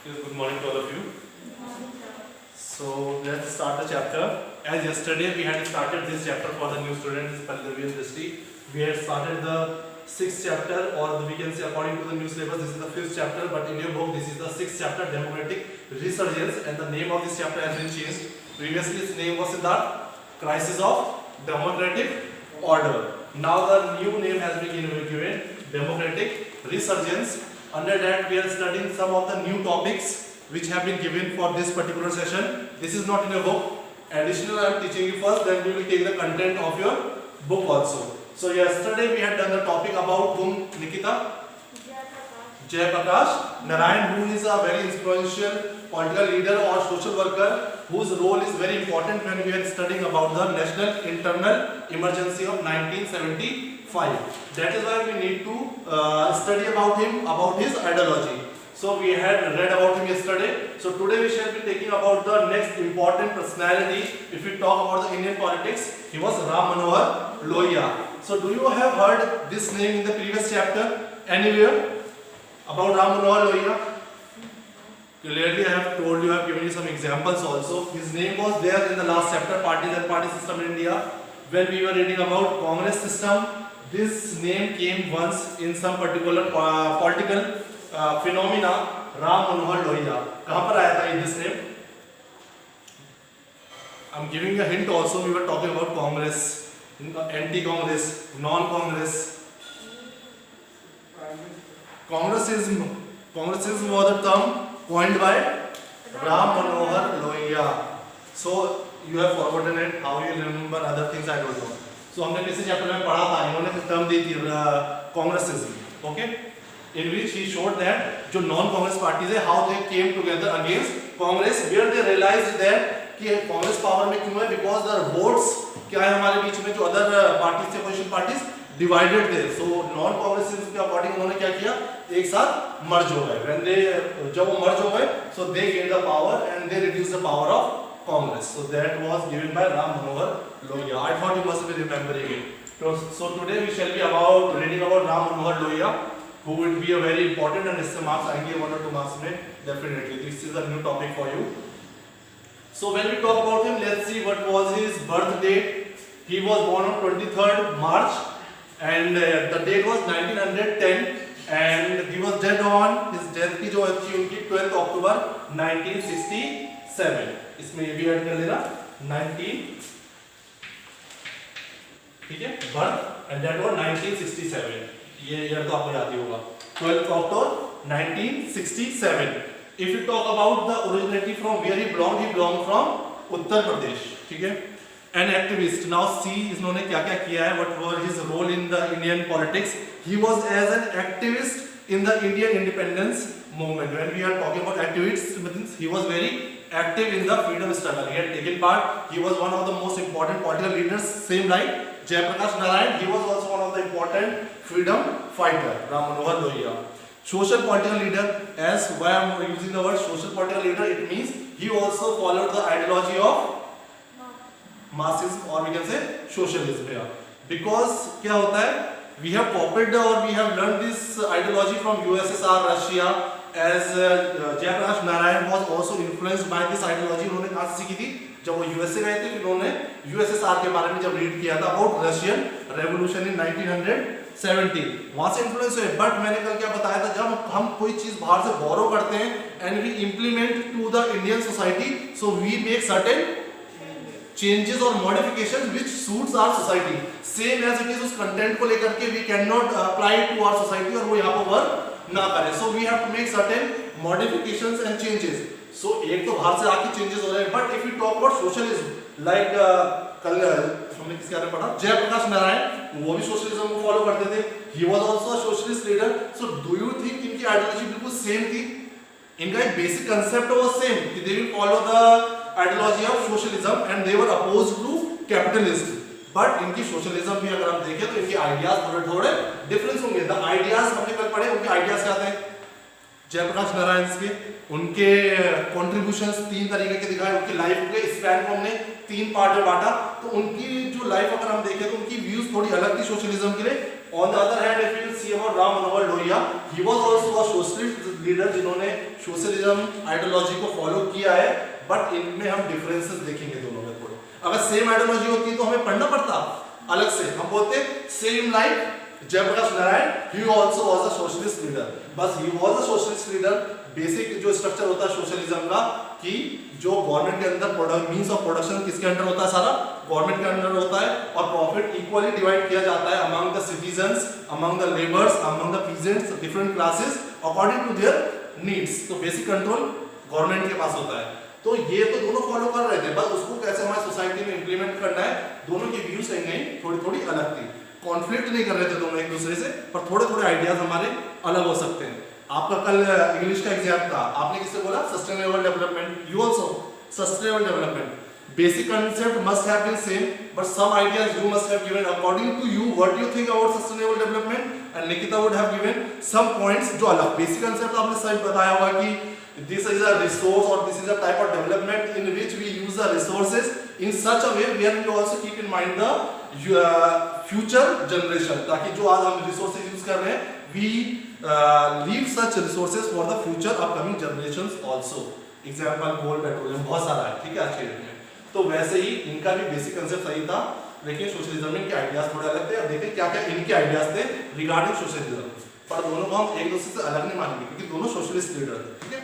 Good morning to all of you. So let's start the chapter. As yesterday we had started this chapter for the new students, Pallavi Drishti. We had started the sixth chapter, or we can say according to the new syllabus, this is the fifth chapter. But in your book, this is the sixth chapter, Democratic Resurgence, and the name of this chapter has been changed. Previously, its name was Siddharth, Crisis of Democratic Order. Now the new name has been given, Democratic Resurgence. Under that, we are studying some of the new topics which have been given for this particular session. This is not in a book. Additional, I am teaching you first, then we will take the content of your book also. So yesterday we had done the topic about whom, Nikita? Jayaprakash Narayan, who is a very influential political leader or social worker whose role is very important when we are studying about the National Internal Emergency of 1975. That is why we need to study about him, about his ideology. So we had read about him yesterday. So today we shall be taking about the next important personality. If we talk about the Indian politics, he was Ram Manohar Lohia. So do you have heard this name in the previous chapter anywhere about Ram Manohar Lohia? Clearly I have told you, I have given you some examples also. His name was there in the last chapter, Parties and Party System in India. When we were reading about Congress system, this name came once in some particular political phenomena, Ram Manohar Lohia. कहाँ पर आया था this name? I'm giving you a hint also. We were talking about Congress, anti-Congress, non-Congress. Congressism was a term coined by Ram Manohar Lohia. So you have forgotten it. How you remember other things, I don't know. So हमने किसी chapter में पढ़ा था, इन्होंने term दी थी Congressism, okay? In which he showed that जो non-Congress parties है, how they came together against Congress, where they realized that कि कांग्रेस पावर में क्यों है, because the votes क्या है हमारे बीच में जो other parties थे, opposition parties divided थे. So non-Congressists के according उन्होंने क्या किया, एक साथ merge हो गए. When they जब वो merge हो गए, so they gained the power and they reduced the power of Congress. So that was given by Ram Manohar Lohia. I thought you must be remembering it. So today we shall be reading about Ram Manohar Lohia, who will be a very important, and इससे marks आएंगे 1 or 2 marks में definitely. This is a new topic for you. So when we talk about him, let's see what was his birth date. He was born on 23rd March, and the date was 1910, and he was dead on his death की जो थी उनकी 12th October 1967. इसमें ये भी add कर लेना 19, ठीक है, birth and that was 1967. ये ईयर तो आपको याद ही होगा, 12th October 1967. If you talk about the originality from where he belonged from Uttar Pradesh, ठीक है. An activist. Now see इन्होंने क्या क्या किया है, what were his role in the Indian politics. He was as an activist in the Indian independence movement. When we are talking about activists, he was very active in the freedom struggle. He had taken part. He was one of the most important political leaders. Same like Jayaprakash Narayan, he was also one of the important freedom fighter. Ram Manohar Lohia. Social political leader. As why I am using the word social political leader, it means he also followed the ideology of Marxism, or we can say socialism here. Because क्या होता है? We have copied or we have learned this ideology from USSR, Russia. As Jayaprakash Narayan was also influenced by this ideology. उन्होंने कहाँ से सीखी थी? जब वो यूएसए गए थे, उन्होंने यूएसएसआर के बारे में जब रीड किया था अबाउट रशियन रेवोल्यूशन इन 1917, वहां से इन्फ्लुएंस हुए. बट मैंने कल क्या बताया था, जब हम कोई चीज बाहर से बोरो करते हैं and we implement to the Indian society, so we make certain changes और modification which suits our society. Same as it is उस कंटेंट को लेकर के we can not apply to our society और वो यहाँ पर वर्क ना करे. So we have to make certain modifications and changes. So एक तो बाहर से आके चेंजेस हो रहे हैं. But if you talk about socialism, like कल हमने किसके बारे में पढ़ा, जयप्रकाश नारायण, वो भी सोशलिज्म को फॉलो करते थे. He was also a socialist leader. So do you think इनकी आइडियोलॉजी बिल्कुल सेम थी? इनका एक बेसिक कंसेप्ट वाज सेम कि they will follow the ideology of socialism and they were opposed to capitalism. But इनकी socialism भी अगर हम देखें तो इनके आइडियाज थोड़े थोड़े डिफरेंस होंगे. द आइडियाज हमने कल पढ़े, उनके आइडियाज क्या थे जयप्रकाश नारायण के. उनके कॉन्ट्रीब्यूशंस 3 तरीके के दिखाए. उनकी लाइफ के स्पैन को हमने 3 पार्ट में बांटा. तो उनकी जो लाइफ अगर हम देखें तो उनकी व्यूज थोड़ी अलग थी सोशलिज्म के लिए, On the other hand, if you see about Ram Manohar Lohia, he was also a socialist leader जिन्होंने सोशलिज्म आइडियोलॉजी को फॉलो किया है, बट इनमें हम डिफरेंसेस देखेंगे दोनों में थोड़े। अगर सेम आइडियोलॉजी होती तो हमें पढ़ना पड़ता अलग से, हम बोलते same like Jayaprakash Narayan, he also was a socialist leader, बस he was a socialist leader। Basic जो स्ट्रक्चर होता है सोशलिज्म का कि जो गवर्नमेंट के अंदर मींस ऑफ प्रोडक्शन किसके अंडर होता है, सारा गवर्नमेंट के अंडर होता है, और प्रॉफिट इक्वली डिवाइड किया जाता है among the citizens, among the labours, among the peasants, different classes according to their needs. तो बेसिक कंट्रोल गवर्नमेंट के पास होता है। तो ये तो दोनों फॉलो कर रहे थे, बस उसको कैसे हमारी सोसाइटी में इंप्लीमेंट करना है, दोनों की व्यूज कहीं कहीं थोड़ी थोड़ी अलग थी। कॉन्फ्लिक्ट नहीं कर रहे थे दोनों एक दूसरे से, पर थोड़े थोड़े आइडियाज हमारे अलग हो सकते हैं। आपका कल इंग्लिश का एग्जाम था, आपने किससे बोला sustainable development, you also sustainable development. Basic concept must have been same, but some ideas you must have given according to you what do you think about sustainable development, and Nikita would have given some points जो अलग। Basic concept आपने सही बताया होगा कि this is a resource or this is a type of development in which we use the resources in such a way where we also keep in mind the future generation, ताकि जो आज हम resources use कर रहे हैं we leave such resources for the future upcoming generations also। Example coal, petroleum, बहुत सारा है, ठीक है आज के डेट में। तो वैसे ही इनका भी बेसिक कंसेप्ट सही था, लेकिन सोशलिज्म में इनके आइडियाज थोड़े अलग थे। अब देखते हैं क्या क्या इनके आइडियाज थे रिगार्डिंग सोशलिज्म, पर दोनों को हम एक दूसरे से अलग नहीं मानेंगे क्योंकि दोनों सोशलिस्ट लीडर थे, ठीक है।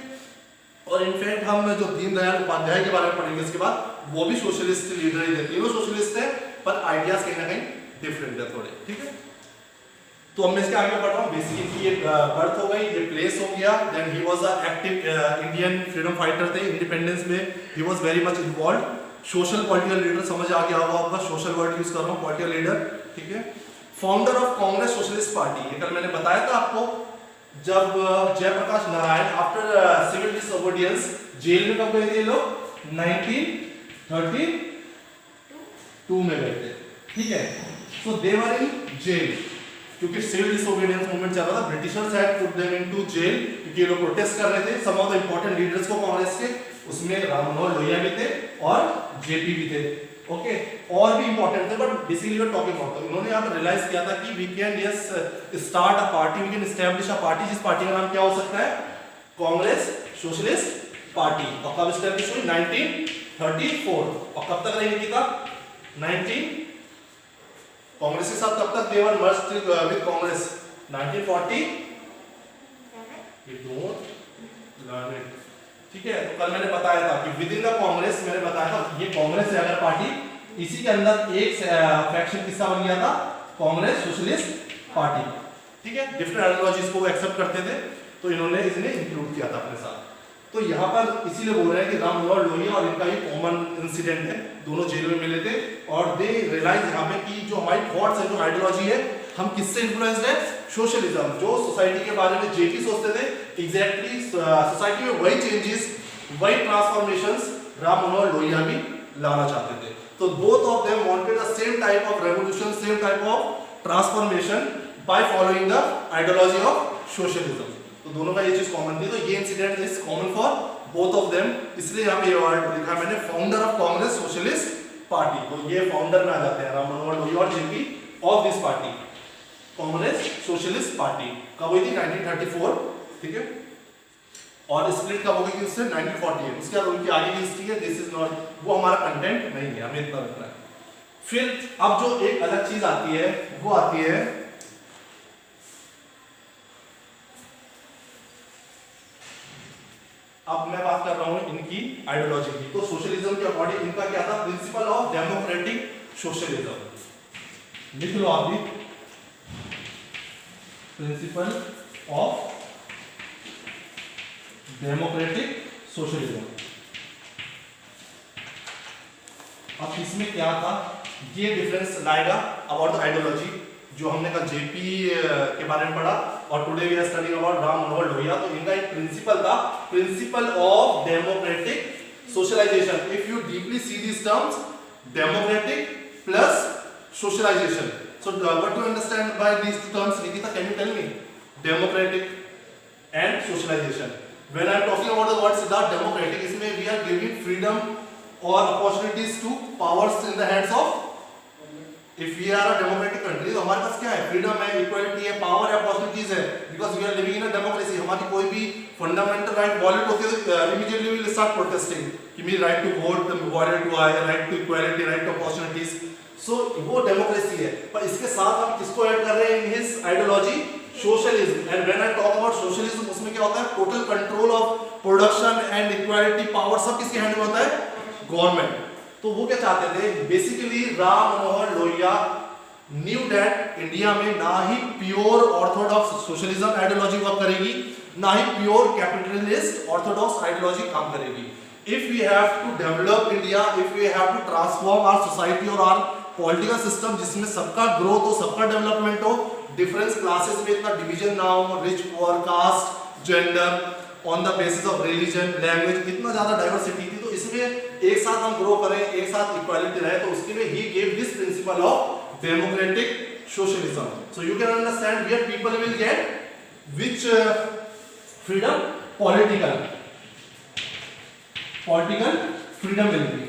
और इनफैक्ट हम जो दीनदयाल उपाध्याय के बारे में पढ़ेंगे इसके बाद, वो भी सोशलिस्ट लीडर ही थे, तीनों सोशलिस्ट थे, पर आइडियाज कहीं ना कहीं डिफरेंट है थोड़े, ठीक है। तो मैं इसके आगे बढ़ रहा हूँ। बेसिकली ये बर्थ हो गई, ये प्लेस हो गया, then he was a active Indian freedom fighter थे इंडिपेंडेंस में, he was very much involve. Social political leader समझ आ गया होगा आपका, सोशल वर्ड यूज कर रहा हूँ, पॉलिटिकल लीडर, ठीक है। Founder of Congress socialist party, ये कल मैंने बताया था आपको, जब Jayaprakash Narayan after civil disobedience jail में कब गए थे ये लोग, 1932 में गए थे, ठीक है। So they were in jail क्योंकि सिविल डिसओबीडियंस मूवमेंट चल रहा था, Britishers had put them into jail क्योंकि ये लोग प्रोटेस्ट कर रहे थे। Some of the important leaders को कांग्रेस के, उसमें राम मनोहर लोहिया भी थे और जेपी भी थे, ओके, और भी इंपॉर्टेंट थे, but basically we are talking about. इन्होंने यहाँ पर रियलाइज किया था कि we can yes start a party, we can establish a party, जिस पार्टी का नाम क्या हो सकता है, कांग्रेस सोशलिस्ट पार्टी। और कब एस्टैब्लिश हुई, 1934। और कब तक रहेगी था, 19 कांग्रेस के साथ कब तक देवर मर्ज्ड विद कांग्रेस, 1940। ठीक है। तो कल मैंने बताया था कि विद इन द कांग्रेस, मैंने बताया था ये कांग्रेस है अगर पार्टी, इसी के अंदर एक फैक्शन किसका बन गया था, कांग्रेस सोशलिस्ट पार्टी, ठीक है। डिफरेंट आइडियोलॉजीज को वो एक्सेप्ट करते थे, तो इन्होंने इसने इंक्लूड किया था अपने साथ। तो यहाँ पर इसीलिए बोल रहे हैं कि राम मनोहर लोहिया और इनका ही कॉमन इंसिडेंट है, दोनों जेल में मिले थे, और दे रियलाइज यहाँ पे कि जो हमारी थॉट्स है, जो आइडियोलॉजी है, हम किससे इन्फ्लुएंस्ड है, सोशलिज्म। जो सोसाइटी के बारे में जेपी सोचते थे, एग्जैक्टली सोसाइटी में वही चेंजेस, वही ट्रांसफॉर्मेशंस राम मनोहर लोहिया भी लाना चाहते थे। तो both of them wanted the same type of revolution, same type of transformation by following the ideology of socialism. तो दोनों का ये चीज कॉमन थी, तो ये incident is common for both of them, इसलिए यहाँ पे ये वर्ड लिखा मैंने, founder of Congress socialist party. तो ये फाउंडर में आ जाते हैं राम मनोहर लोहिया और JP of this party, Congress socialist party. कब हुई थी, 1934, ठीक है। और स्प्लिट कब हो गई थी उससे, 1948। उसके बाद उनकी आगे की हिस्ट्री है, दिस इज नॉट, वो हमारा कंटेंट नहीं है, हमें इतना रखना है। फिर अब जो एक अलग चीज आती है, वो आती है अब मैं बात कर रहा हूं इनकी आइडियोलॉजी की। तो सोशलिज्म के अकॉर्डिंग इनका क्या था, प्रिंसिपल ऑफ डेमोक्रेटिक सोशलिज्म। लिख लो आप भी, प्रिंसिपल ऑफ डेमोक्रेटिक सोशलिज्म। अब इसमें क्या था, ये डिफरेंस लाएगा अबाउट द आइडियोलॉजी, जो हमने कल जेपी के बारे में पढ़ा, और today we are studying about Ram Manohar Lohia. तो इनका एक प्रिंसिपल था, principle of democratic socialization. If you deeply see this terms, democratic plus socialization, so what do you understand by these two terms, Nikita, can you tell me? Democratic and socialization. When I am talking about the word Siddharth, democratic, इसमें we are giving freedom or opportunities to powers in the hands of if we are a democratic country तो हमारे पास क्या है, freedom है, equality है, power है, opportunities है, because we are living in a democracy. हमारी कोई भी फंडामेंटल राइट वॉलेट होती है तो immediately we will start protesting कि मेरी राइट टू वोट वॉलेट हुआ है, right to equality, right to opportunities. So वो डेमोक्रेसी है। पर इसके साथ हम किसको ऐड कर रहे हैं in his ideology, socialism. And when I talk about socialism, उसमें क्या होता है, total control of production and equality, power सब किसके हैंड में होता है, गवर्नमेंट। तो वो क्या चाहते थे basically, Ram Manohar Lohia knew that India में ना ही pure orthodox socialism ideology work करेगी, ना ही प्योर कैपिटलिस्ट ऑर्थोडॉक्स आइडियोलॉजी काम करेगी। If we have to develop India, if we have to transform our society और आवर पॉलिटिकल सिस्टम जिसमें सबका ग्रोथ हो, सबका डेवलपमेंट हो, डिफरेंस क्लासेस में इतना डिवीजन ना हो, rich poor, caste, gender, on the basis of religion, language, इतना ज्यादा डाइवर्सिटी थी। तो इसमें एक साथ हम ग्रो करें, एक साथ इक्वालिटी रहे, तो उसके लिए ही gave this principle of democratic socialism. So you can understand where people will get which freedom, political freedom मिलेगी,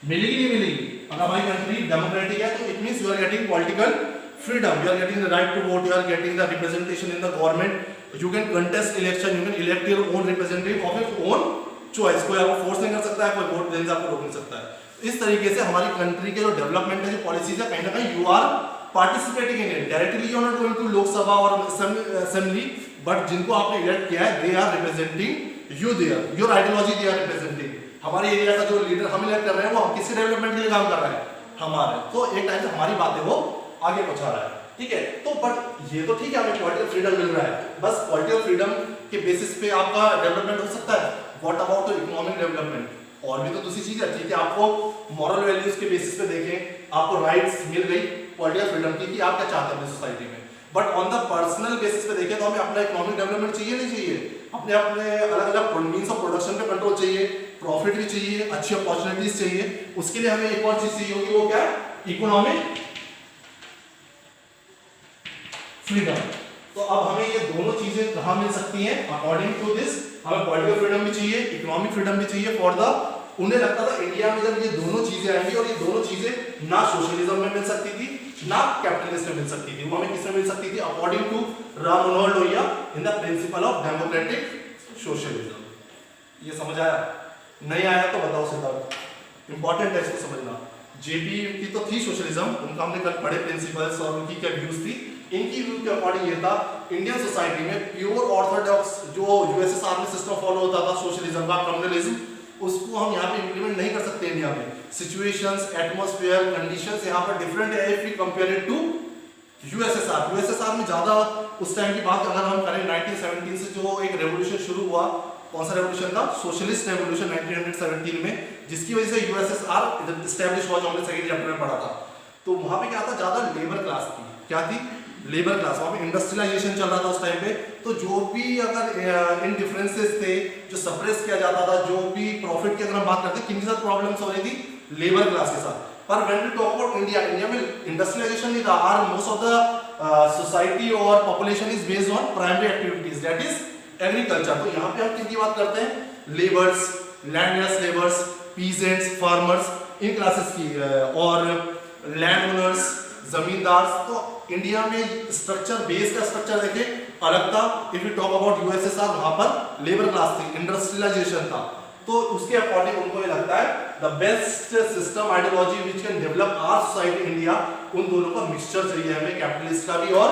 मिलेगी नहीं मिलेगी। अगर हमारी कंट्री डेमोक्रेटिक है तो it means you are getting political freedom, you are getting the right to vote, you are getting the representation in the government, you can contest election, you can elect your own representative of your own choice। कोई आपको force नहीं कर सकता है, कोई vote देने से आपको रोक नहीं सकता है। इस तरीके से हमारी कंट्री के जो डेवलपमेंट है, जो पॉलिसीज है, कहीं ना कहीं you are participating in it. Directly you are not going to Lok Sabha और असेंबली, बट जिनको आपने इलेक्ट किया है they are representing you, their your ideology they are representing. हमारे एरिया का जो लीडर हम इलेक्ट कर रहे हैं वो किसके डेवलपमेंट के लिए काम कर रहा है, हमारे। तो एक टाइम से हमारी बातें वो आगे पहुंचा रहा है, ठीक है। तो बट ये तो ठीक है, हमें पॉलिटिकल फ्रीडम मिल रहा है, बस पॉलिटिकल फ्रीडम के बेसिस पे आपका डेवलपमेंट हो सकता है। व्हाट अबाउट इकोनॉमिक डेवलपमेंट, और भी तो दूसरी चीज है, ठीक है। आपको मॉरल वैल्यूज के बेसिस पे देखें, आपको राइट्स मिल गई पॉलिटिकल फ्रीडम की कि आप क्या चाहते हैं अपनी सोसाइटी में, but on the personal basis पे देखें तो हमें अपना इकोनॉमिक डेवलपमेंट चाहिए नहीं चाहिए, अपने अपने अलग अलग मीन्स ऑफ प्रोडक्शन पे कंट्रोल चाहिए, प्रॉफिट भी चाहिए, अच्छी अपॉर्चुनिटीज चाहिए। उसके लिए हमें एक और चीज चाहिए होगी, वो क्या है, इकोनॉमिक फ्रीडम। तो अब हमें ये दोनों चीजें कहां मिल सकती हैं, अकॉर्डिंग टू दिस हमें पॉलिटिकल फ्रीडम भी चाहिए, इकोनॉमिक फ्रीडम भी चाहिए फॉर द। उन्हें लगता था इंडिया में जब ये दोनों चीजें आएंगी, और ये दोनों चीजें ना सोशलिज्म में मिल सकती थी ना कैपिटलिस्ट में मिल सकती थी, वो हमें किसमें मिल सकती थी, according to Ram Manohar Lohia in the principle of democratic socialism. ये समझ आया? नहीं आया तो बताओ सिद्धार्थ, इंपॉर्टेंट है इसको समझना। जेपी की तो थी सोशलिज्म, उनका हमने कल पढ़े प्रिंसिपल्स और उनकी क्या व्यूज थी। इनकी व्यू के अकॉर्डिंग ये था, इंडियन सोसाइटी में प्योर ऑर्थोडॉक्स जो यूएसएसआर में सिस्टम फॉलो होता था सोशलिज्म का, कम्युनलिज्म, उसको हम यहाँ पे इम्प्लीमेंट नहीं कर सकते इंडिया में। सिचुएशंस, एटमॉस्फेयर, कंडीशंस यहाँ पर डिफरेंट है if we compare it to USSR. USSR में ज्यादा उस टाइम की बात अगर हम करें 1917 से जो एक रेवोल्यूशन शुरू हुआ, कौन सा रेवोल्यूशन था, सोशलिस्ट रेवोल्यूशन 1917 में, जिसकी वजह से यूएसएसआर एस्टैब्लिश हुआ, जो हमने सेकेंड चैप्टर में पढ़ा था। तो वहां पे क्या था, ज्यादा लेबर क्लास थी, क्या थी, लेबर क्लास। वहां पे इंडस्ट्रियलाइजेशन चल रहा था उस टाइम पे, तो जो भी अगर इन डिफरेंसेस थे जो सप्रेस किया जाता था, जो भी प्रॉफिट की अगर हम बात करते, किनके साथ प्रॉब्लम्स हो रही थी, लेबर क्लास के साथ। पर when we talk about India, India में इंडस्ट्रियलाइजेशन नहीं था, are most of the society और population is based on primary activities, that is agriculture. तो यहाँ पे हम किनकी बात करते हैं, labours, landless labours, peasants, farmers, इन क्लासेस की, और लैंड ओनर्स, जमींदार। तो इंडिया में स्ट्रक्चर, बेस का स्ट्रक्चर देखें अलग था। If you talk about USSR, वहां पर लेबर क्लास थी, इंडस्ट्रियलाइजेशन था। तो उसके अकॉर्डिंग उनको ये लगता है the best system ideology which can develop our society India, उन दोनों का मिक्सचर चाहिए हमें, कैपिटलिस्ट का भी और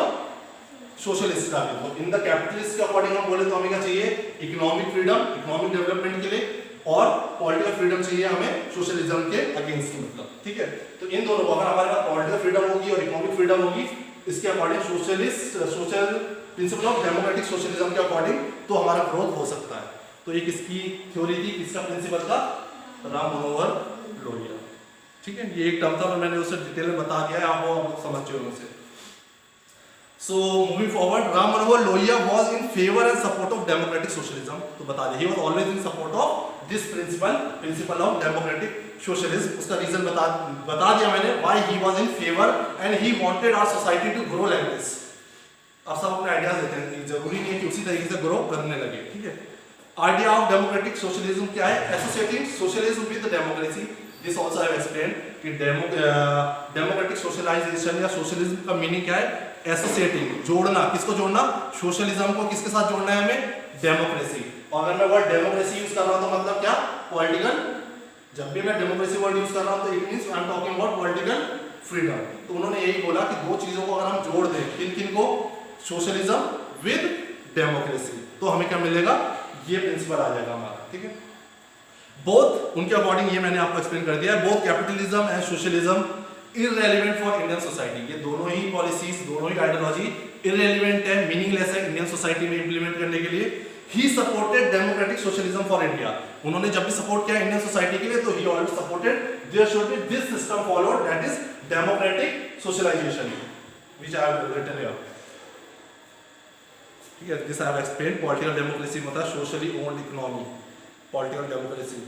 सोशलिस्ट का भी। तो इन द कैपिटलिस्ट के अकॉर्डिंग हम बोले तो हमें क्या चाहिए, इकोनॉमिक फ्रीडम, इकोनॉमिक डेवलपमेंट के लिए, और पॉलिटिकल फ्रीडम चाहिए हमें सोशलिज्म के अगेंस्ट, मतलब ठीक है। तो इन दोनों को, अगर हमारे पास पॉलिटिकल फ्रीडम होगी और इकोनॉमिक फ्रीडम होगी, इसके according social principal of democratic socialism के अकॉर्डिंग, तो हमारा ग्रोथ हो सकता है। तो ये किसकी थ्योरी थी, किसका प्रिंसिपल था, राम मनोहर लोहिया, ठीक है। ये एक टर्म था, मैंने उसे डिटेल में बता दिया है, आप वो समझ चुके हैं उसे। So moving forward, Ram Manohar Lohia was in favor and support of democratic socialism. तो बता दें, he was always in support of this principle of democratic socialism. उसका रीजन बता दिया मैंने, why he was in favor and he wanted our society to grow like this. अब सब अपने आइडियाज देते हैं, जरूरी नहीं है कि उसी तरीके से ग्रो करने लगे, ठीक है। आइडिया ऑफ डेमोक्रेटिक सोशलिज्म क्या है, associating socialism with democracy. This also I explain कि डेमोक्रेटिक सोशलाइजेशन या सोशलिज्म का मीनिंग क्या है, एसोसिएटिंग, जोड़ना, किसको जोड़ना, सोशलिज्म को किसके साथ जोड़ना है हमें, डेमोक्रेसी। और अगर मैं वर्ड डेमोक्रेसी यूज कर रहा हूं तो मतलब क्या, पॉलिटिकल, जब भी मैं डेमोक्रेसी वर्ड यूज कर रहा हूं तो it means I am talking about political freedom. तो उन्होंने यही बोला कि दो चीजों को अगर हम जोड़ दें, किन किन को, सोशलिज्म विद डेमोक्रेसी, तो हमें क्या मिलेगा, ये प्रिंसिपल आ जाएगा हमारा, ठीक है। बोथ, उनके अकॉर्डिंग, ये मैंने आपको एक्सप्लेन कर दिया है, both capitalism and socialism irrelevant for Indian society. ये दोनों ही पॉलिसीज, दोनों ही आइडियोलॉजी इररेलेवेंट है, मीनिंगलेस है इंडियन सोसाइटी में इंप्लीमेंट करने के लिए। He supported democratic socialism for India. उन्होंने जब भी सपोर्ट किया इंडियन सोसाइटी के लिए तो he always supported there should be this system followed, that is democratic socialization, which I have written here, ठीक है। This I have explain. Political democracy मतलब socially owned economy, political democracy.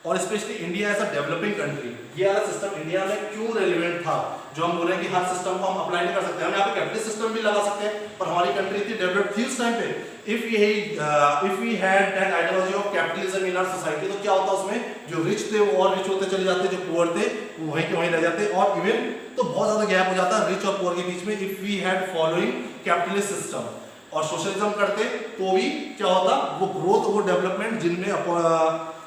और specially India as a developing country, ये वाला system India में क्यों relevant था, जो हम बोल रहे हैं कि हर सिस्टम को हम अप्लाई नहीं कर सकते, हम यहाँ पे कैपिटलिस्ट सिस्टम भी लगा सकते हैं, पर हमारी कंट्री इतनी डेवलप थी उस टाइम पे। If we had that ideology of capitalism in our society, तो क्या होता उसमें, जो रिच थे वो और रिच होते चले जाते, जो पुअर थे वो वहीं के वहीं रह जाते, और इवन तो बहुत ज्यादा गैप हो जाता रिच और पुअर के बीच में, if we had following capitalist system. और सोशलिज्म करते तो भी क्या होता, वो ग्रोथ, वो डेवलपमेंट जिनमें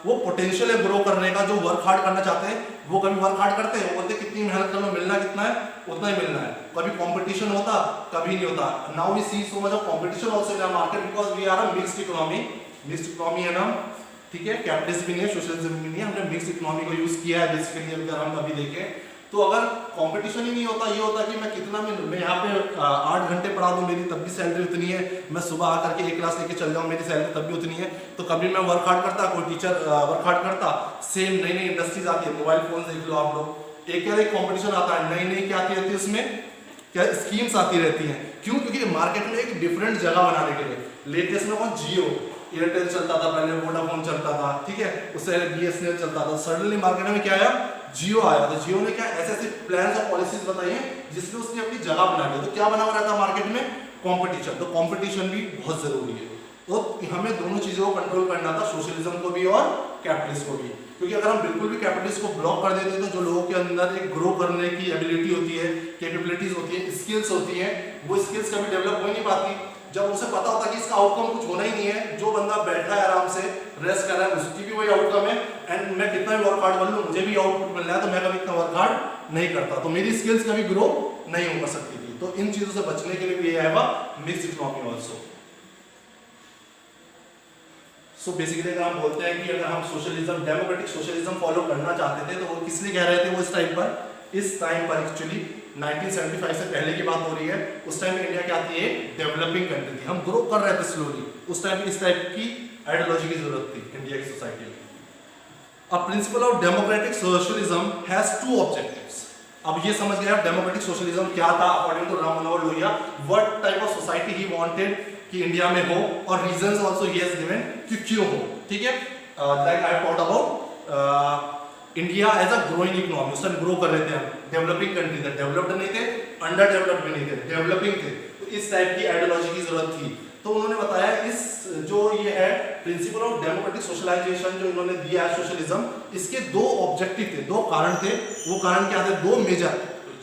वो पोटेंशियल है ग्रो करने का, जो वर्क हार्ड करना चाहते हैं वो कभी वर्क हार्ड करते हैं, वो बोलते कितनी मेहनत कर लो, मिलना कितना है उतना ही मिलना है। कभी कंपटीशन होता, कभी नहीं होता। Now we see so much of competition also in our market because we are a mixed economy. Mixed economy है ना, ठीक है, कैपिटलिज्म भी नहीं है, सोशलिज्म भी नहीं है, हमने मिक्स्ड इकोनॉमी को यूज किया है बेसिकली। अगर हम अभी देखें तो अगर कंपटीशन ही नहीं होता, ये होता कि मैं कितना मैं यहाँ पे 8 घंटे पढ़ा दूं, मेरी तब भी सैलरी उतनी है, मैं सुबह आकर के एक क्लास लेके चल जाऊँ, मेरी सैलरी तब भी उतनी है। तो कभी मैं वर्क हार्ड करता, कोई टीचर वर्क हार्ड करता, सेम नई नई इंडस्ट्रीज आती है, मोबाइल फोन देख लो आप लोग, एक कंपटीशन आता है, नई नई क्या आती रहती है उसमें, क्या स्कीम्स आती रहती हैं। क्यों? क्योंकि मार्केट में एक डिफरेंट जगह बनाने के लिए। लेटेस्ट में कौन, जियो, एयरटेल चलता था पहले, वोडाफोन चलता था, ठीक है, उससे बीएसएनएल चलता था। सडनली मार्केट में क्या आया, जियो आया। तो जियो ने क्या ऐसे ऐसे प्लान्स और पॉलिसीज बताई हैं जिसमें उसने अपनी जगह बना ली। तो क्या बना हुआ रहता है मार्केट में, कंपटीशन। तो कंपटीशन भी बहुत जरूरी है। तो हमें दोनों चीजों को कंट्रोल करना था, सोशलिज्म को भी और कैपिटलिस्ट को भी। क्योंकि अगर हम बिल्कुल भी कैपिटलिस्ट को ब्लॉक कर देते तो जो लोगों के अंदर एक ग्रो करने की एबिलिटी होती है, कैपेबिलिटीज होती है, स्किल्स होती हैं, वो स्किल्स कभी डेवलप हो ही नहीं पाती। जब उसे पता होता कि इसका आउटकम कुछ होना ही नहीं है, जो बंदा बैठा है आराम से रेस्ट कर रहा है उसकी भी वही आउटकम है, एंड मैं कितना भी वर्क हार्ड कर लूं मुझे भी आउटपुट मिल रहा है, तो मैं कभी इतना वर्क हार्ड नहीं करता, तो मेरी स्किल्स कभी ग्रो नहीं हो सकती थी। तो इन चीजों से बचने के लिए भी ये आएगा mixed economy also. So basically अगर हम बोलते हैं कि अगर हम सोशलिज्म, डेमोक्रेटिक सोशलिज्म फॉलो करना चाहते थे तो वो किस लिए कह रहे थे वो इस टाइम पर एक्चुअली 1975 से पहले की बात हो रही है। उस टाइम में इंडिया क्या थी, एक डेवलपिंग कंट्री थी, हम ग्रो कर रहे थे स्लोली। उस टाइम इस टाइप की आइडियोलॉजी की जरूरत थी इंडिया की सोसाइटी में। A principle of democratic socialism has two objectives. अब ये समझ गए आप डेमोक्रेटिक सोशलिज्म क्या था according to Ram Manohar Lohia, what type of society he wanted कि इंडिया में हो, और reasons also he has given कि क्यों हो, ठीक है। Like I talked about India as a growing economy, उस टाइम ग्रो कर रहे थे हम, डेवलपिंग कंट्री थे, डेवलप्ड नहीं थे, अंडर डेवलप्ड भी नहीं थे, डेवलपिंग थे। तो इस टाइप की आइडियोलॉजी की जरूरत थी। तो उन्होंने बताया इस जो ये है प्रिंसिपल ऑफ डेमोक्रेटिक सोशलाइजेशन जो इन्होंने दिया है सोशलिज्म, इसके दो ऑब्जेक्टिव थे, दो कारण थे। वो कारण क्या थे, दो मेजर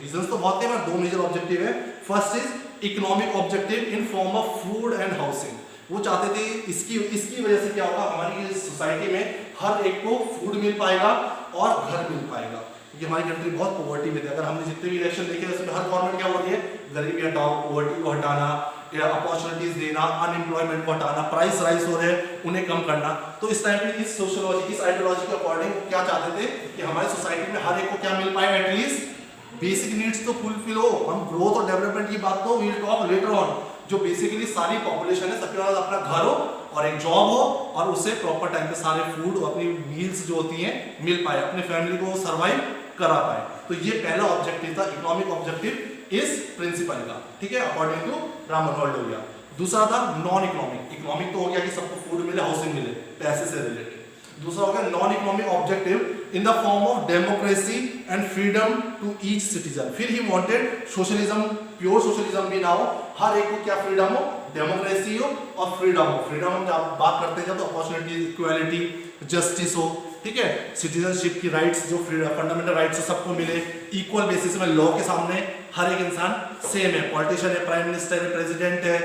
रीजंस तो बहुत थे पर दो मेजर ऑब्जेक्टिव है। First is economic objective in form of food and housing. वो चाहते थे इसकी वजह से क्या होगा, हमारी सोसाइटी में हर एक को फूड मिल पाएगा और घर मिल पाएगा, क्योंकि हमारी कंट्री बहुत पॉवर्टी में थी। अगर हमने जितने भी इलेक्शन देखे उसमें हर गवर्नमेंट क्या बोलती है, गरीबी हटाओ, पॉवर्टी को हटाना, अपॉर्चुनिटीज देना, अनएम्प्लॉयमेंट को हटाना, प्राइस राइज हो रहे हैं उन्हें कम करना। तो इस टाइम पे इस सोशोलॉजी, इस आइडियोलॉजी के अकॉर्डिंग क्या चाहते थे कि हमारी सोसाइटी में हर एक को क्या मिल पाए, एटलीस्ट बेसिक नीड्स तो फुलफिल हो। हम ग्रोथ और डेवलपमेंट की बात तो we will talk later on. जो बेसिकली सारी पॉपुलेशन है सबके पास अपना घर हो और एक जॉब हो और उससे प्रॉपर टाइम पे सारे फूड और अपनी मील्स जो होती हैं मिल पाए, अपने फैमिली को सर्वाइव करा पाए। तो ये पहला ऑब्जेक्टिव था, इकोनॉमिक ऑब्जेक्टिव इस प्रिंसिपल का, ठीक है, अकॉर्डिंग टू राम मनोहर लोहिया। दूसरा था नॉन इकोनॉमिक। इकोनॉमिक तो हो गया कि सबको फूड मिले, हाउसिंग मिले, पैसे से रिलेटेड। दूसरा हो गया non economic objective in the form of democracy and freedom to each citizen. फिर he wanted socialism, pure socialism भी ना हो, हर एक को क्या फ्रीडम हो, डेमोक्रेसी हो और फ्रीडम हो। फ्रीडम हम जब बात करते हैं तो अपॉर्चुनिटी, इक्वालिटी, जस्टिस हो, ठीक है, सिटीजनशिप की राइट्स, जो फंडामेंटल राइट्स सबको मिले, इक्वल बेसिस में लॉ के सामने हर एक इंसान सेम है, पॉलिटिशियन है, प्राइम मिनिस्टर है, प्रेसिडेंट है,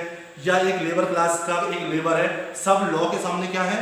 या एक लेबर क्लास का एक लेबर है, सब लॉ के सामने क्या है,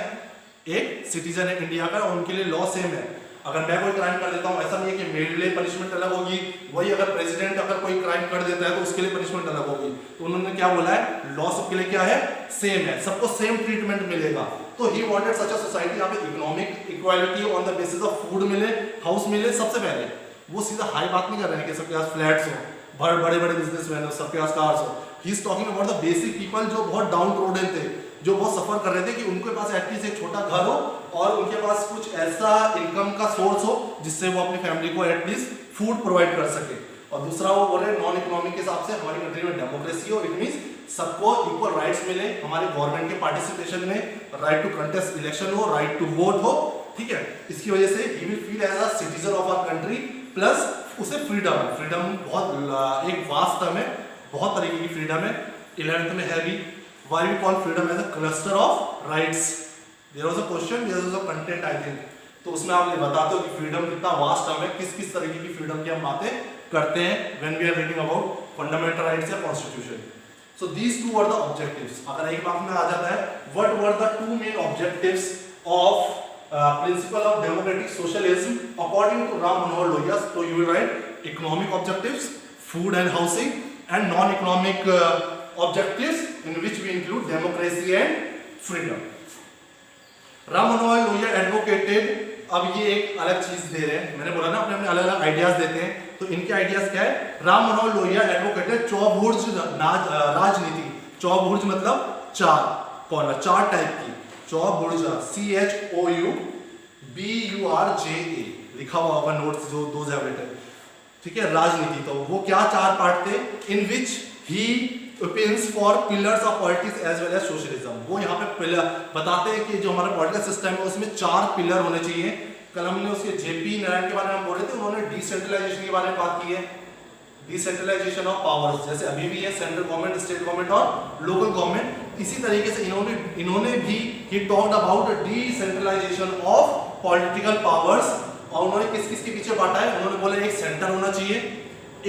एक सिटीजन है इंडिया का, और उनके लिए लॉ सेम है। अगर मैं कोई क्राइम कर देता हूँ, ऐसा नहीं है कि मेरे लिए पनिशमेंट अलग होगी, वही अगर प्रेसिडेंट अगर कोई क्राइम कर देता है तो उसके लिए पनिशमेंट अलग होगी। तो उन्होंने क्या बोला है, लॉ सबके लिए क्या है, सेम है, सबको सेम ट्रीटमेंट मिलेगा। तो he wanted such a society, यहाँ पे economic equality on the basis of food मिले, हाउस मिले। सबसे पहले वो सीधा हाई बात नहीं कर रहे हैं कि सबके पास फ्लैट्स हो, बड़े बड़े बिजनेसमैन हो, सबके पास कार्स हो। He is talking about the basic people जो बहुत डाउन ट्रोडन थे, जो बहुत सफर कर रहे थे, कि उनके पास एटलीस्ट एक छोटा घर हो और उनके पास कुछ ऐसा इनकम का सोर्स हो जिससे वो अपनी फैमिली को एटलीस्ट फूड प्रोवाइड कर सके। और दूसरा वो बोल रहे नॉन इकोनॉमिक के हिसाब से हमारी कंट्री में डेमोक्रेसी हो, इट मींस सबको इक्वल राइट्स मिले, हमारे गवर्नमेंट के पार्टिसिपेशन में, राइट टू कंटेस्ट इलेक्शन हो, राइट टू वोट हो, ठीक है। इसकी वजह से ही will feel as a citizen of our country, plus उसे फ्रीडम, फ्रीडम बहुत एक वास्ट टर्म है, बहुत तरीके की फ्रीडम है। 11th में है भी, why we call freedom as a cluster of rights, there was a question, there was a content I think, तो उसमें आप ये बताते हो कि फ्रीडम कितना वास्ट टर्म है, किस किस तरीके की फ्रीडम की हम बातें करते हैं when we are reading about fundamental rights या constitution. So these two were the objectives. अगर एक बात में आ जाता है, what were the two main objectives of principle of democratic socialism according to Ram Manohar Lohia? So you will write economic objectives, food and housing, and non-economic objectives in which we include democracy and freedom. Ram Manohar Lohia advocated, अब ये एक अलग चीज दे रहे हैं, मैंने बोला ना अपने अपने अलग अलग आइडियाज देते हैं, तो इनके आइडियाज क्या है। राम मनोहर लोहिया एडवोकेटेड चौबुर्ज राजनीति। चौबुर्ज मतलब चार कॉर्नर, चार टाइप की, चौबुर्ज, CHOUBURJA लिखा हुआ होगा नोट्स जो दोज हैव रिटन, ठीक है। राजनीति, तो वो क्या चार पार्ट थे, इन विच ही opinions for pillars of politics as well as socialism। वो यहाँ पे पिलर बताते हैं कि जो हमारा पॉलिटिकल सिस्टम है उसमें चार पिलर होने चाहिए। कल हमने उसके JP नारायण के बारे में बोल रहे थे, उन्होंने डिसेंट्रलाइजेशन के बारे में बात की है, डिसेंट्रलाइजेशन ऑफ पावर्स, जैसे अभी भी है सेंट्रल गवर्नमेंट, स्टेट गवर्नमेंट और लोकल गवर्नमेंट। इसी तरीके से इन्होंने भी he talked about decentralisation of political powers, और उन्होंने किस किस के पीछे बांटा है। उन्होंने बोला एक सेंटर होना चाहिए,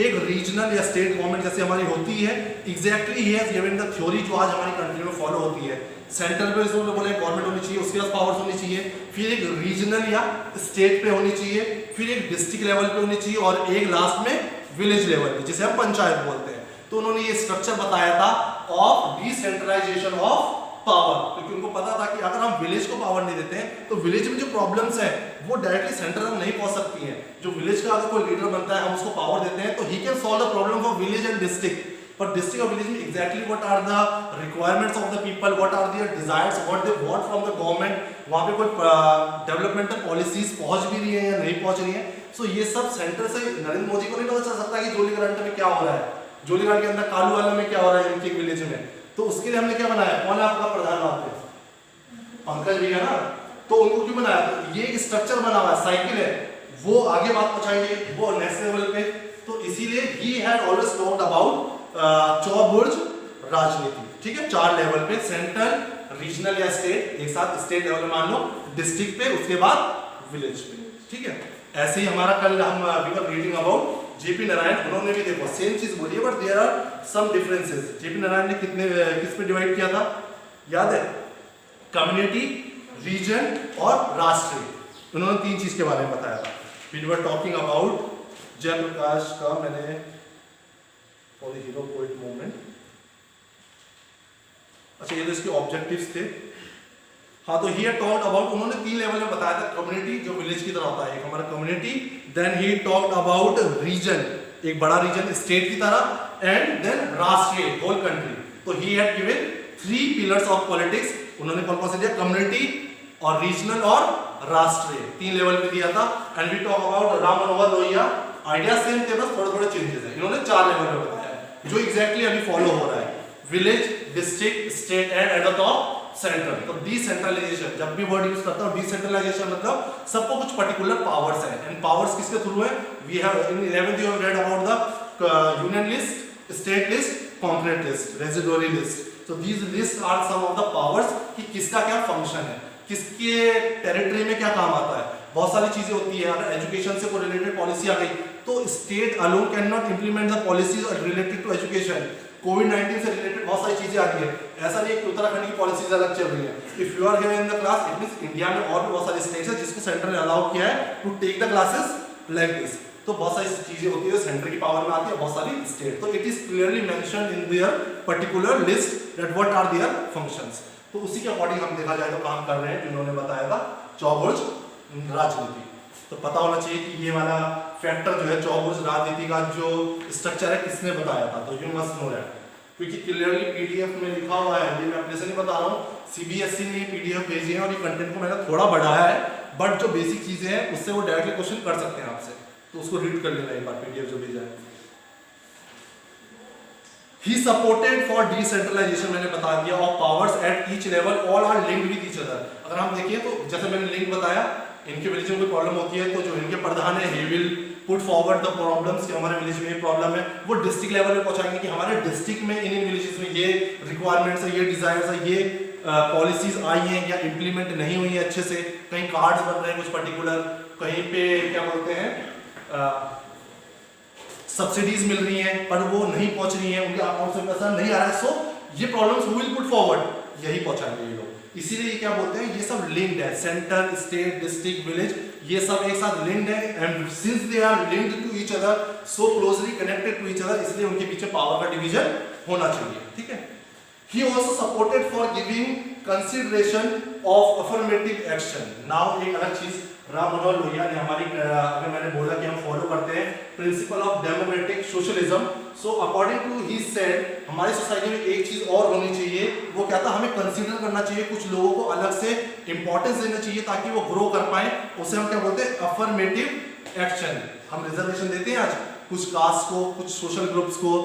एक रीजनल या स्टेट गवर्नमेंट जैसे हमारी होती है, exactly he has given the theory जो आज हमारी कंट्री में फॉलो होती है। सेंट्रल पे उन्होंने बोला गवर्नमेंट होनी चाहिए, उसके पास पावर्स होनी चाहिए, फिर एक रीजनल या स्टेट पे होनी चाहिए, फिर एक डिस्ट्रिक्ट लेवल पे होनी चाहिए, और एक लास्ट में विलेज लेवल पे जिसे हम पंचायत बोलते हैं। तो उन्होंने ये स्ट्रक्चर बताया था ऑफ डिसेंट्रलाइजेशन ऑफ पावर, क्योंकि उनको पता था कि अगर हम विलेज को पावर नहीं देते हैं तो विलेज में जो प्रॉब्लम्स हैं वो डायरेक्टली सेंटर तक नहीं पहुंच सकती हैं। जो विलेज का अगर कोई लीडर बनता है, हम उसको पावर देते हैं तो he can solve the problem of village and district, पर डिस्ट्रिक्ट और विलेज में exactly what are the requirements of the people, what are their desires, what they want from the government, वहां पे कोई डेवलपमेंटल पॉलिसीज पहुंच भी रही है या नहीं पहुंच रही है। सो ये सब सेंटर से नरेंद्र मोदी को नहीं पता चल सकता कि जोलीग्रांट में क्या हो रहा है, जोलीग्रांट के अंदर कालूवाला में क्या हो रहा है, इनके विलेज में। तो उसके लिए हमने क्या बनाया, कौन है आपका प्रधानमंत्री, पंकज भैया ना, तो उनको क्यों बनाया, तो ये स्ट्रक्चर बना हुआ है, साइकिल है, वो आगे बात पहुंचाएंगे, वो नेक्स्ट लेवल पे। तो इसीलिए he had always talked about चौबुर्ज राजनीति, ठीक है, चार लेवल पे, सेंट्रल, रीजनल या स्टेट, एक साथ स्टेट लेवल में मान लो, डिस्ट्रिक्ट पे, उसके बाद विलेज पे, ठीक है। ऐसे ही हमारा कल हम we were reading about JP Narayan, उन्होंने भी देखो सेम चीज बोली है, but there are some differences. JP Narayan ने किस पे डिवाइड किया था, याद है, कम्युनिटी, रीजन और राष्ट्रीय। उन्होंने तीन चीज के बारे में बताया था। We were talking about Jayaprakash का, मैंने for the hero poet movement, अच्छा ये तो इसके ऑब्जेक्टिव्स थे। हाँ, तो ही टॉक्ड अबाउट, उन्होंने तीन लेवल में बताया था, कम्युनिटी जो विलेज की तरह होता है, एक हमारा community, then he talked about region, एक बड़ा रीजन स्टेट की तरह, एंड देन राष्ट्रीय, होल कंट्री। तो he had given 3 pillars of politics. उन्होंने कौन कौन से दिया, कम्युनिटी और रीजनल और राष्ट्रीय, 3 लेवल पे दिया था। And we talk about Ram Manohar Lohia, idea same थे, बस थोड़े थोड़े चेंजेस है। इन्होंने 4 लेवल पे बताया जो एग्जैक्टली अभी फॉलो हो रहा है, village, district, state and at the top central. तो डिसेंट्रलाइजेशन, जब भी वर्ड यूज करता हूं डिसेंट्रलाइजेशन मतलब सबको कुछ पर्टिकुलर पावर्स है, एंड पावर्स किसके थ्रू है, we have in 11th you have read about the union list, state list, component list, residuary list. तो these list are some of the powers कि किसका क्या फंक्शन है, किसके टेरिटरी में क्या काम आता है। बहुत सारी चीजें होती है, अगर एजुकेशन से कोई रिलेटेड पॉलिसी आ गई तो state alone can not implement the policies related to education. कोविड-19 से रिलेटेड बहुत सारी चीजें आ रही है, ऐसा नहीं है कि उत्तराखंड की पॉलिसीज अलग चल रही है। If you are here in the class, it means India में और भी बहुत सारे स्टेट्स हैं जिसको सेंटर ने अलाउ किया है to take the classes like this. तो बहुत सारी चीजें होती है सेंटर की पावर में आती है, बहुत सारी स्टेट। तो it is clearly mentioned in their particular list that what are their functions. तो उसी के अकॉर्डिंग हम देखा जाए तो काम कर रहे हैं, जिन्होंने बताया था चौबुर्ज राजनीति। तो पता होना चाहिए कि ये वाला फैक्टर जो है चौबुर्ज राजनीति का जो स्ट्रक्चर है किसने बताया था, तो यू मस्ट नो दैट, क्योंकि क्लियरली पीडीएफ में लिखा हुआ है। ये मैं अपने से नहीं बता रहा हूँ, सीबीएसई ने पीडीएफ भेजी है और ये कंटेंट को मैंने थोड़ा बढ़ाया है, बट जो बेसिक चीजें हैं उससे वो डायरेक्टली क्वेश्चन कर सकते हैं आपसे, तो उसको रीड कर लेना एक बार पीडीएफ जो भेजा है। He supported for decentralization, मैंने बता दिया, of powers at each level, all are linked with each other। अगर हम देखिए तो जैसे मैंने लिंक बताया, इनके विलेज में कोई प्रॉब्लम होती है तो जो इनके प्रधान है he will put forward the problems कि हमारे विलेज में ये प्रॉब्लम है, वो डिस्ट्रिक्ट लेवल पे पहुंचाएंगे कि हमारे डिस्ट्रिक्ट में इन विलेजेस में ये रिक्वायरमेंट्स है, ये डिजायर्स है, ये पॉलिसीज आई हैं या इंप्लीमेंट नहीं हुई है अच्छे से, कहीं कार्ड्स बन रहे हैं कुछ पर्टिकुलर, कहीं पे क्या बोलते हैं सब्सिडीज मिल रही हैं पर वो नहीं पहुंच रही हैं, उनके अकाउंट में पैसा नहीं आ रहा है, सो ये problems who will put forward, यही पहुंचाएंगे ये लोग। इसीलिए ये क्या बोलते हैं, ये सब लिंक्ड है, सेंटर, स्टेट, डिस्ट्रिक्ट, विलेज, ये सब एक साथ लिंक्ड है, and since they are linked to each other, so closely connected to each other, इसलिए उनके पीछे पावर का डिवीजन होना चाहिए, ठीक है। He also supported for giving consideration of affirmative action। Now एक अलग चीज, राम मनोहर लोहिया ने हमारी, अगर मैंने बोला कि हम फॉलो करते हैं principle of democratic socialism, so according to he said हमारी सोसाइटी में एक चीज और होनी चाहिए, वो क्या था, हमें कंसीडर करना चाहिए, कुछ लोगों को अलग से इंपॉर्टेंस देना चाहिए ताकि वो ग्रो कर पाए, उसे हम क्या बोलते हैं, अफर्मेटिव एक्शन। हम रिजर्वेशन देते हैं आज कुछ कास्ट को, कुछ सोशल ग्रुप्स को,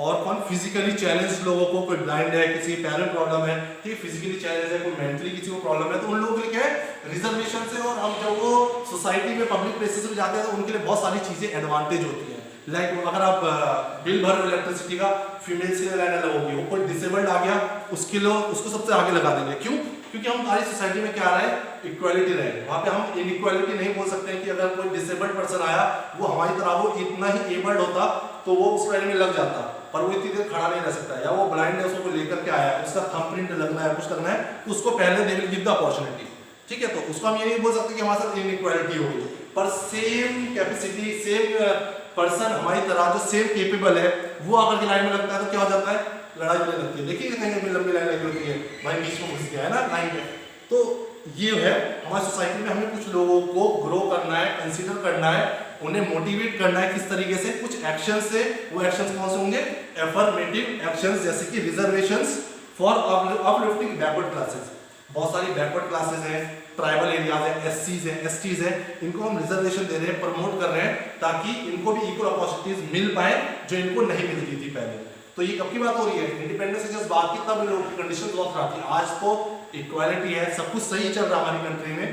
और कौन, फिजिकली चैलेंज लोगों को, कोई ब्लाइंड है, किसी पैरल प्रॉब्लम है, ठीक है, फिजिकली चैलेंज है, कोई मेंटली किसी को प्रॉब्लम है, तो उन लोगों के लिए क्या है, रिजर्वेशन से, और हम जब वो सोसाइटी में पब्लिक प्लेसेस में जाते हैं तो उनके लिए बहुत सारी चीजें एडवांटेज होती है। लाइक अगर आप बिल भर इलेक्ट्रिसिटी का, फीमेल से लाइन अलग होगी, वो कोई डिसेबल्ड आ गया उसके लोग उसको सबसे आगे लगा देंगे, क्यों, क्योंकि हम हमारी सोसाइटी में क्या रहा है, इक्वालिटी रहे, वहाँ पे हम इनइक्वालिटी नहीं बोल सकते हैं कि अगर कोई डिसेबल्ड पर्सन आया वो हमारी तरह वो इतना ही एबल्ड होता तो वो उस लाइन में लग जाता, पर वो इतनी देर खड़ा नहीं रह सकता, या वो ब्लाइंड है, उसको लेकर के आया, उसका थंबप्रिंट लगना है, कुछ करना है, तो उसको पहले they will give the opportunity, ठीक है। तो उसको हम ये नहीं बोल सकते कि हमारे साथ इनइक्वालिटी होगी, पर सेम कैपेसिटी, सेम पर्सन हमारी तरह जो सेम केपेबल है वो आकर के लाइन में लगता है तो क्या हो जाता है, लड़ाई होने लगती है। देखिए कहीं लंबी लाइन लगी होती है, भाई बीच में घुस गया है ना लाइन में। तो ये है हमारी सोसाइटी में, हमें कुछ लोगों को ग्रो करना है, कंसीडर करना है, उन्हें मोटिवेट करना है, किस तरीके से, कुछ एक्शन से। वो एक्शंस कौन से होंगे, एफर्मेटिव एक्शंस, जैसे कि reservations for uplifting backward classes. बहुत सारी बैकवर्ड क्लासेस हैं, ट्राइबल एरियाज है, एससीज है, एसटीज है, इनको हम रिजर्वेशन दे रहे हैं, प्रमोट कर रहे हैं ताकि इनको भी इक्वल अपॉर्चुनिटीज मिल पाए जो इनको नहीं मिलती थी पहले। तो ये कब की बात हो रही है, इंडिपेंडेंस से जस्ट बात की, तब लोगों की कंडीशन बहुत खराब थी। आज तो इक्वालिटी है, सब कुछ सही चल रहा है हमारी कंट्री में,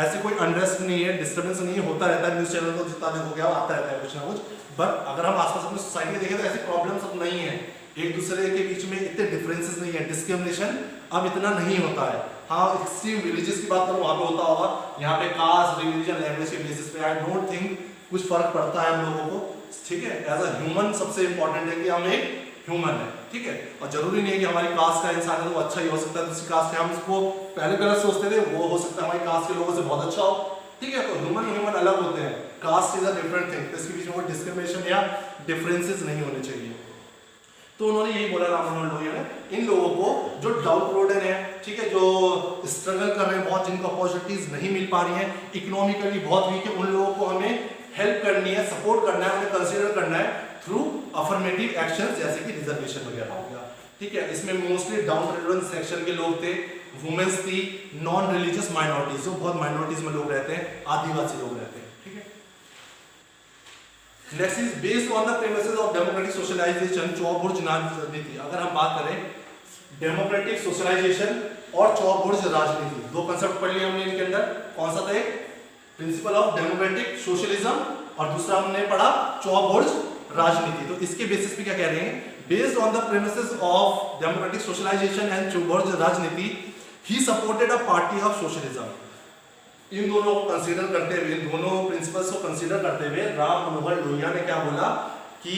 ऐसे कोई अनरेस्ट नहीं है, डिस्टर्बेंस नहीं है, होता रहता है, न्यूज चैनल तो जितना देखो क्या आता रहता है कुछ ना कुछ, बट अगर हम आसपास अपनी सोसाइटी में देखें तो ऐसी प्रॉब्लम्स अब नहीं है, एक दूसरे के बीच में इतने डिफरेंसेस नहीं है, डिस्क्रिमिनेशन अब इतना नहीं होता है। हाँ, एक्सट्रीम विलेजेस की बात करो वहाँ पे होता होगा, यहाँ पे कास्ट, रिलीजन, लैंग्वेज के बेसिस पे आई डोंट थिंक कुछ फर्क पड़ता है हम लोगों को, ठीक है। एज अ ह्यूमन सबसे इंपॉर्टेंट है कि हम एक ह्यूमन है, ठीक है, और जरूरी नहीं है कि हमारी कास्ट का इंसान है तो वो अच्छा ही हो सकता है, दूसरी कास्ट के हम उसको पहले गलत सोचते थे, वो हो सकता है हमारी कास्ट के लोगों से बहुत अच्छा हो, ठीक है। तो ह्यूमन अलग होते हैं, caste is a different thing, इसके बीच में कोई डिस्क्रिमिनेशन या डिफरेंसेस नहीं होने चाहिए। तो उन्होंने यही बोला राम मनोहर लोहिया ने, इन लोगों को जो डाउन रोडन है, ठीक है, जो स्ट्रगल कर रहे हैं बहुत, जिनको अपॉर्चुनिटीज नहीं मिल पा रही हैं, इकोनॉमिकली बहुत वीक है, उन लोगों को हमें हेल्प करनी है, सपोर्ट करना है, उन्हें कंसीडर करना है थ्रू अफर्मेटिव एक्शंस, जैसे कि रिजर्वेशन वगैरह हो गया, ठीक है। इसमें मोस्टली डाउन रिलीजन सेक्शन के लोग थे, वुमेन्स थी, नॉन रिलीजियस माइनॉरिटीज, जो बहुत माइनॉरिटीज में लोग रहते हैं, आदिवासी लोग रहते हैं, ठीक है। Next is based on the premises of democratic socialization, चौबुर्ज राजनीति। अगर हम बात करें डेमोक्रेटिक सोशलाइजेशन और चौबुर्ज राजनीति, दो कंसेप्ट पढ़ लिए हमने इनके अंदर, कौन सा था, एक प्रिंसिपल ऑफ डेमोक्रेटिक सोशलिज्म और दूसरा हमने पढ़ा चौबुर्ज राजनीति। तो इसके बेसिस पे क्या कह रहे हैं, Based on the premises of democratic socialization and Chumbor's Rajniti, he supported a party of socialism. इन दोनों को कंसीडर करते हुए, इन दोनों प्रिंसिपल्स को कंसीडर करते हुए राम मनोहर लोहिया ने क्या बोला कि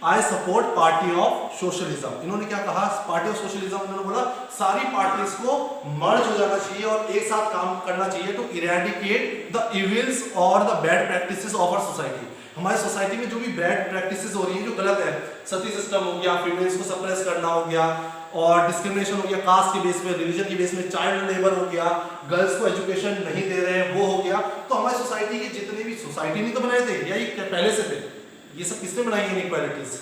I support party of socialism. इन्होंने क्या कहा, पार्टी ऑफ सोशलिज्म, इन्होंने बोला सारी पार्टीज को मर्ज हो जाना चाहिए और एक साथ काम करना चाहिए टू इरेडिकेट द इविल्स और the bad practices of our society. हमारी सोसाइटी में जो भी बैड प्रैक्टिसेस हो रही है, जो गलत है, सती सिस्टम हो गया, फीमेल्स को सप्रेस करना हो गया, और डिस्क्रिमिनेशन हो गया कास्ट के बेस पे, रिलीजन के बेस में, चाइल्ड लेबर हो गया, गर्ल्स को एजुकेशन नहीं दे रहे हैं, वो हो गया। तो हमारी सोसाइटी के जितने भी, सोसाइटी नहीं तो बनाए थे, या ये पहले से थे, ये सब किसने बनाई है इनइक्वालिटीज?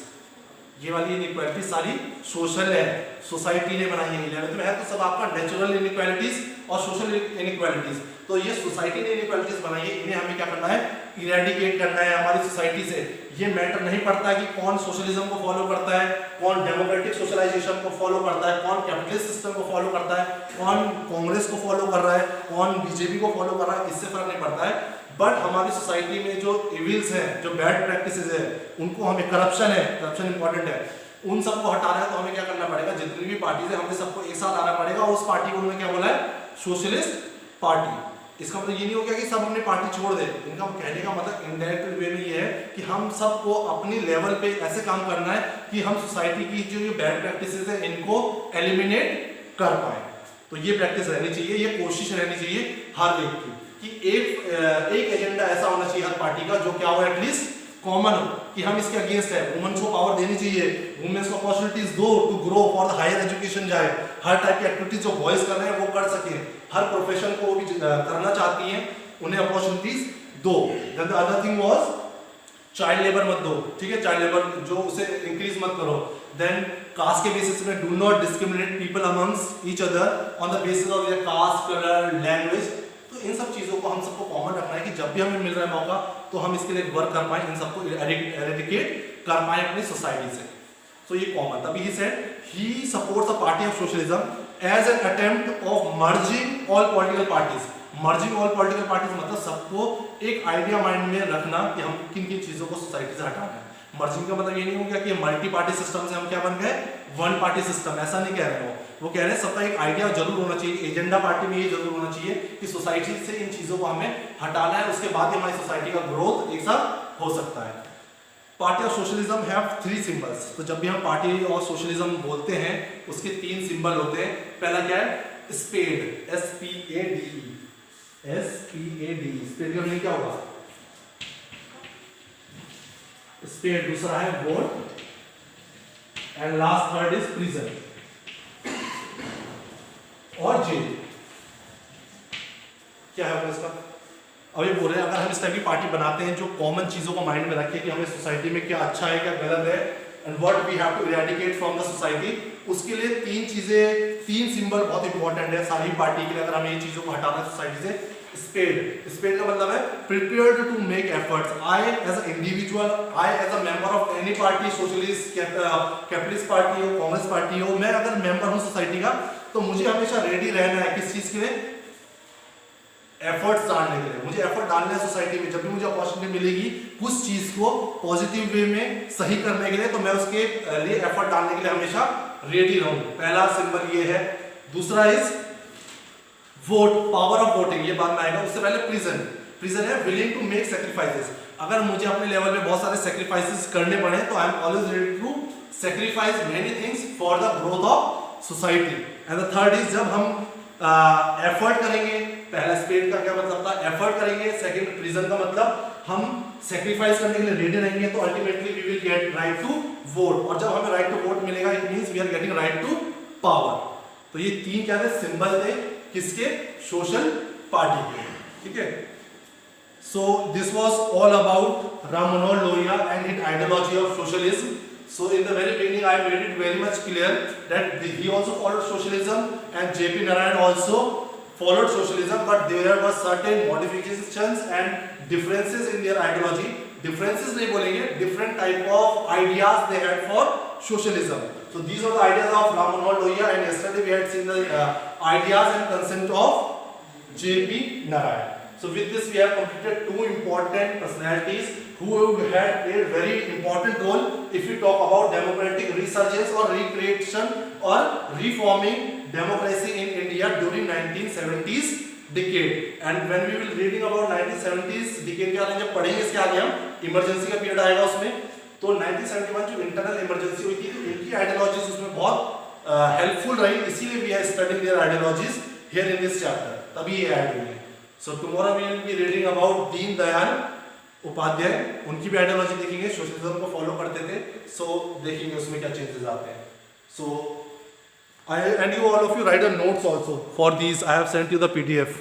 ये वाली इनइक्वालिटी सारी सोशल है, सोसाइटी ने बनाई है। 11th में है तो सब आपका नेचुरल इनइक्वालिटीज और सोशल इनइक्वालिटीज। तो ये सोसाइटी ने इनइक्वालिटीज बनाई है, इन्हें हमें क्या करना है, इरेडिकेट करना है हमारी सोसाइटी से। ये मैटर नहीं पड़ता है कि कौन सोशलिज्म को फॉलो करता है, कौन डेमोक्रेटिक सोशलाइजेशन को फॉलो करता है, कौन कैपिटलिस्ट सिस्टम को फॉलो करता है, कौन कांग्रेस को फॉलो कर रहा है, कौन बीजेपी को फॉलो कर रहा है, इससे फर्क नहीं पड़ता है। बट हमारी सोसाइटी में जो इविल्स हैं, जो बैड प्रैक्टिसेस है, उनको हमें, करप्शन है, करप्शन इंपॉर्टेंट है, उन सबको हटाना है। तो हमें क्या करना पड़ेगा, जितनी भी पार्टीज है हमें सबको एक साथ आना पड़ेगा। उस पार्टी को उन्होंने क्या बोला है, सोशलिस्ट पार्टी। इसका मतलब ये नहीं हो गया कि सब अपनी पार्टी छोड़ दे। इनका कहने का मतलब इनडायरेक्ट वे में ये है कि हम सबको अपनी लेवल पे ऐसे काम करना है कि हम सोसाइटी की जो बैड प्रैक्टिसेस है इनको एलिमिनेट कर पाए। तो ये प्रैक्टिस रहनी चाहिए, ये कोशिश रहनी चाहिए हर एक की, कि एक एजेंडा ऐसा होना चाहिए हर पार्टी का जो क्या हो, एटलीस्ट कॉमन हो, कि हम इसके अगेंस्ट है। वुमेन्स को पावर देनी चाहिए, वुमेन्स को अपॉर्चुनिटीज दो to grow for the higher education जाए, हर टाइप की एक्टिविटीज जो बॉयज कर रहे हैं वो कर सके, हर प्रोफेशन को वो भी करना चाहती हैं, उन्हें अपॉर्चुनिटीज दो। Then the other thing was child labour मत दो, ठीक है, चाइल्ड लेबर जो उसे इंक्रीज मत करो। देन कास्ट के बेसिस में do not discriminate people amongst each other on the basis of their caste, colour, language. तो इन सब चीजों को हम सबको कॉमन रखना है कि जब भी हमें मिल रहा है मौका तो हम इसके लिए वर्क कर पाए, इन सबको एरेडिकेट कर पाए अपनी सोसाइटी से। सो ये कॉमन। तभी he said he supports the party of socialism as an attempt of merging all political parties. Merging all political parties मतलब सबको एक आइडिया माइंड में रखना कि हम किन किन चीजों को सोसाइटी से हटाना है। मर्जिंग का मतलब ये नहीं हो गया कि मल्टी पार्टी सिस्टम से हम क्या बन गए, वन पार्टी सिस्टम, ऐसा नहीं कह रहे वो कह रहे हैं सबका एक आइडिया जरूर होना चाहिए, एजेंडा पार्टी में ये जरूर होना चाहिए कि सोसाइटी से इन चीजों को हमें हटाना है, उसके बाद ही हमारी सोसाइटी का ग्रोथ एक साथ हो सकता है। Party of socialism have 3 symbols. तो जब भी हम पार्टी ऑफ सोशलिज्म बोलते हैं उसके 3 सिंबल होते हैं। पहला क्या है, स्पेड, SPADE, स्पेड का मीनिंग क्या होगा, स्पेड। दूसरा है vote, and last third is prison और जेल। क्या है इसका, अब ये बोल रहे हैं अगर हम इस टाइप की पार्टी बनाते हैं जो कॉमन चीजों को माइंड में रखे कि हमें सोसाइटी में क्या अच्छा है क्या गलत है, and what we have to eradicate from the society, उसके लिए 3 चीजें, 3 सिंबल बहुत इंपॉर्टेंट है सारी पार्टी के लिए अगर हमें ये चीजों को हटाना है सोसाइटी से। स्पेड का मतलब है prepared to make efforts. I as a individual, I as a member of any party, socialist, capitalist party हो, कांग्रेस पार्टी हो, मैं अगर मेंबर हूं सोसाइटी का तो मुझे हमेशा रेडी रहना है किस चीज के लिए, एफर्ट्स डालने के लिए। मुझे एफर्ट डालना है सोसाइटी में, जब भी मुझे अपॉर्चुनिटी मिलेगी कुछ चीज को पॉजिटिव वे में सही करने के लिए तो मैं उसके लिए एफर्ट डालने के लिए हमेशा रेडी रहूं। पहला सिंबल ये है। दूसरा is vote, power of voting, ये बाद में आएगा। उससे पहले प्रिजन है विलिंग टू मेक सैक्रिफाइसेस। अगर मुझे अपने लेवल पे बहुत सारे सैक्रिफाइसेस करने पड़े तो I am always ready to sacrifice many things for the growth of society. And the third is जब हम एफर्ट करेंगे, पहला स्पेड का क्या मतलब था, एफर्ट करेंगे। सेकंड प्रिजन का मतलब हम सैक्रिफाइस करने के लिए रेडी रहेंगे तो ultimately we will get right to vote, और जब हमें राइट टू वोट मिलेगा it means we are getting right to power. तो ये 3 क्या थे, सिंबल थे किसके, सोशल पार्टी के, ठीक है। So this was all about Ram Manohar Lohia and his ideology of socialism. So in the very beginning I made it very much clear that he also followed socialism and J.P. Narayan also followed socialism, but there were certain modifications and differences in their ideology. Differences नहीं बोलेंगे, different type of ideas they had for socialism. So these are the ideas of Ram Manohar Lohia, and yesterday we had seen the ideas and concept of J.P. Narayan. So with this we have completed 2 important personalities who had played very important role if we talk about democratic resurgence or recreation or reforming democracy in India during 1970s decade. And when we will reading about 1970s decade के बारे में जब पढ़ेंगे इसके आगे हम emergency का period आएगा उसमें, तो 1971 जो इंटरनल इमरजेंसी हुई थी इनकी आइडियोलॉजीज उसमें बहुत हेल्पफुल रही, इसीलिए we are studying their ideologies here in this chapter, तभी ये ऐड हुई है. So tomorrow we will be reading about Deen Dayal Upadhyay, उनकी भी आइडियोलॉजी देखेंगे, सोशलिज्म को फॉलो करते थे. सो देखेंगे उसमें क्या चेंजेस आते हैं. सो I and you all of you write a notes also for these. I have sent you the PDF.